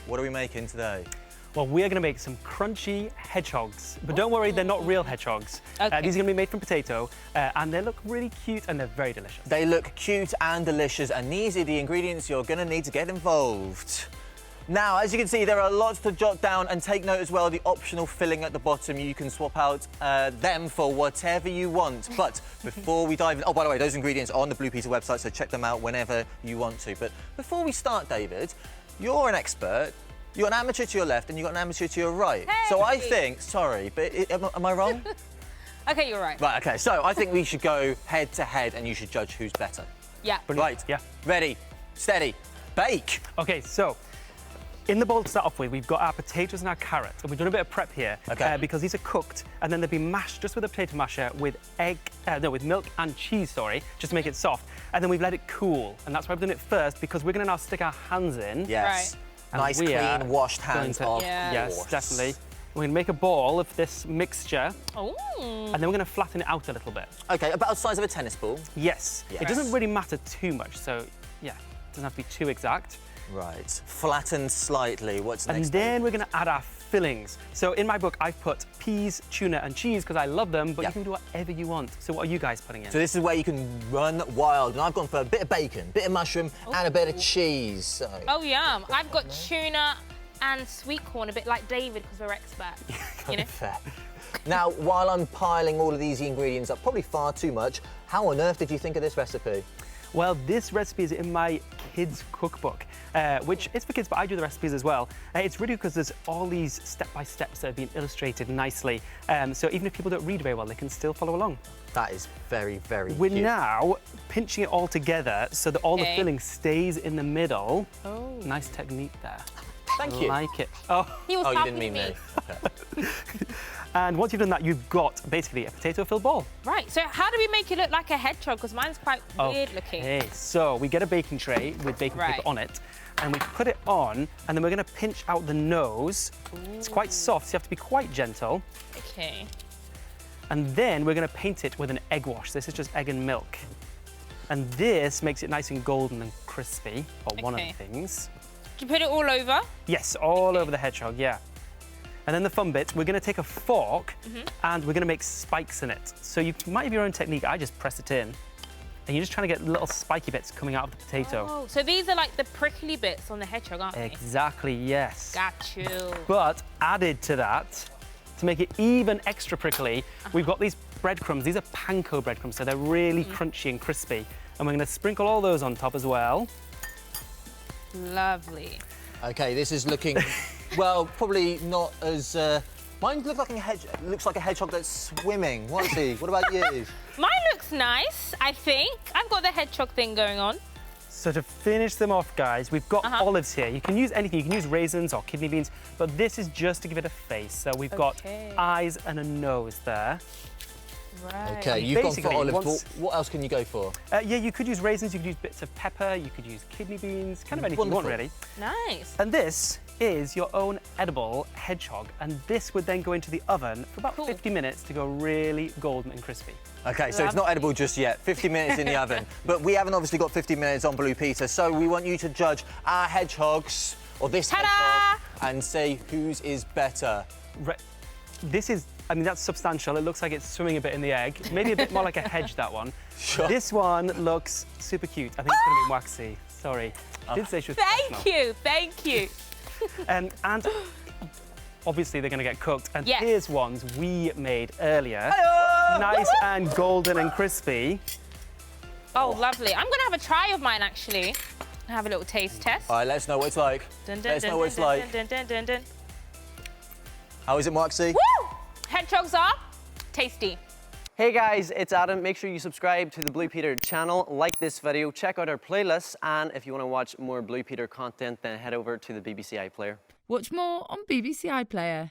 what are we making today? Well, we are going to make some crunchy hedgehogs, but don't worry, they're not real hedgehogs. Okay. These are going to be made from potato, and they look really cute and they're very delicious. They look cute and delicious, and these are the ingredients you're going to need to get involved. Now, as you can see, there are lots to jot down, and take note as well, the optional filling at the bottom, you can swap out them for whatever you want. But before we dive in, oh, by the way, those ingredients are on the Blue Peter website, so check them out whenever you want to. But before we start, David, you're an expert. You've got an amateur to your left and you've got an amateur to your right. Hey. So I think, sorry, but am I wrong? Okay, you're right. Right, okay, so I think we should go head to head and you should judge who's better. Yeah. Right, Yeah. ready, steady, bake. Okay, so in the bowl to start off with, we've got our potatoes and our carrot. And we've done a bit of prep here because these are cooked and then they'll be mashed just with a potato masher with with milk and cheese, sorry, just to make it soft. And then we've let it cool. And that's why we've done it first, because we're going to now stick our hands in. Yes. Right. Nice, And we are clean, washed hands, going of to- Yes. course. Yes, definitely. We're going to make a ball of this mixture, Oh. and then we're going to flatten it out a little bit. Okay, about the size of a tennis ball. Yes. Yes. It doesn't really matter too much, so yeah, it doesn't have to be too exact. Right, flatten slightly. What's next? And then we're going to add our fillings. So in my book, I've put peas, tuna, and cheese because I love them, but Yep. you can do whatever you want. So what are you guys putting in? So this is where you can run wild. And I've gone for a bit of bacon, bit of mushroom, and a bit of cheese. So. Oh, yum. I've got tuna and sweet corn, a bit like David, because we're experts. You know? Fair. Now, while I'm piling all of these ingredients up, probably far too much, how on earth did you think of this recipe? Well, this recipe is in my kids' cookbook, which is for kids, but I do the recipes as well. It's really because there's all these step-by-steps that have been illustrated nicely. So even if people don't read very well, they can still follow along. That is very, very We're cute. now pinching it all together so that all the Okay. filling stays in the middle. Oh. Nice technique there. Thank you. Like it. Oh. He was Oh, you helping didn't mean me. Okay. And once you've done that, you've got basically a potato-filled ball. Right, so how do we make it look like a hedgehog? Because mine's quite weird looking. Okay, so we get a baking tray with baking Right. paper on it, and we put it on, and then we're going to pinch out the nose. It's quite soft, so you have to be quite gentle. Okay. And then we're going to paint it with an egg wash. This is just egg and milk. And this makes it nice and golden and crispy, or one of the Okay. things. Do you put it all over? Yes, all over the hedgehog, yeah. And then the fun bit, we're going to take a fork and we're going to make spikes in it. So you might have your own technique. I just press it in. And you're just trying to get little spiky bits coming out of the potato. Oh, so these are like the prickly bits on the hedgehog, aren't they? Exactly, yes. Got you. But added to that, to make it even extra prickly, we've got these breadcrumbs. These are panko breadcrumbs, so they're really crunchy and crispy. And we're going to sprinkle all those on top as well. Lovely. Okay, this is looking, well, probably not as... Mine looks like a hedgehog that's swimming. What's he? What about you? Mine looks nice, I think. I've got the hedgehog thing going on. So to finish them off, guys, we've got olives here. You can use anything. You can use raisins or kidney beans, but this is just to give it a face. So we've got eyes and a nose there. Right. Okay, you've gone for Basically, olives. What else can you go for? Yeah, you could use raisins, you could use bits of pepper, you could use kidney beans, kind of anything you want, Wonderful. really. Nice. And this is your own edible hedgehog, and this would then go into the oven for about Cool. 50 minutes to go really golden and crispy. Okay, so it's not edible just yet. 50 minutes in the oven. But we haven't obviously got 50 minutes on Blue Peter, so we want you to judge our hedgehogs, or this Ta-da! hedgehog, and say whose is better. This is, I mean, that's substantial. It looks like it's swimming a bit in the egg. Maybe a bit more like a hedge, that one. Sure. This one looks super cute. I think it's going to be waxy. Sorry. I did say she was professional. Thank you. And obviously they're going to get cooked. And Yes. here's ones we made earlier. Hello! Nice and golden and crispy. Oh, lovely. I'm gonna have a try of mine, actually. Have a little taste test. All right, let us know what it's like. Dun, dun, Let us dun, know what it's dun, like. dun, dun, dun, dun. How is it, Moxie? Woo! Hedgehogs are tasty. Hey guys, it's Adam. Make sure you subscribe to the Blue Peter channel, like this video, check out our playlists, and if you want to watch more Blue Peter content, then head over to the BBC iPlayer. Watch more on BBC iPlayer.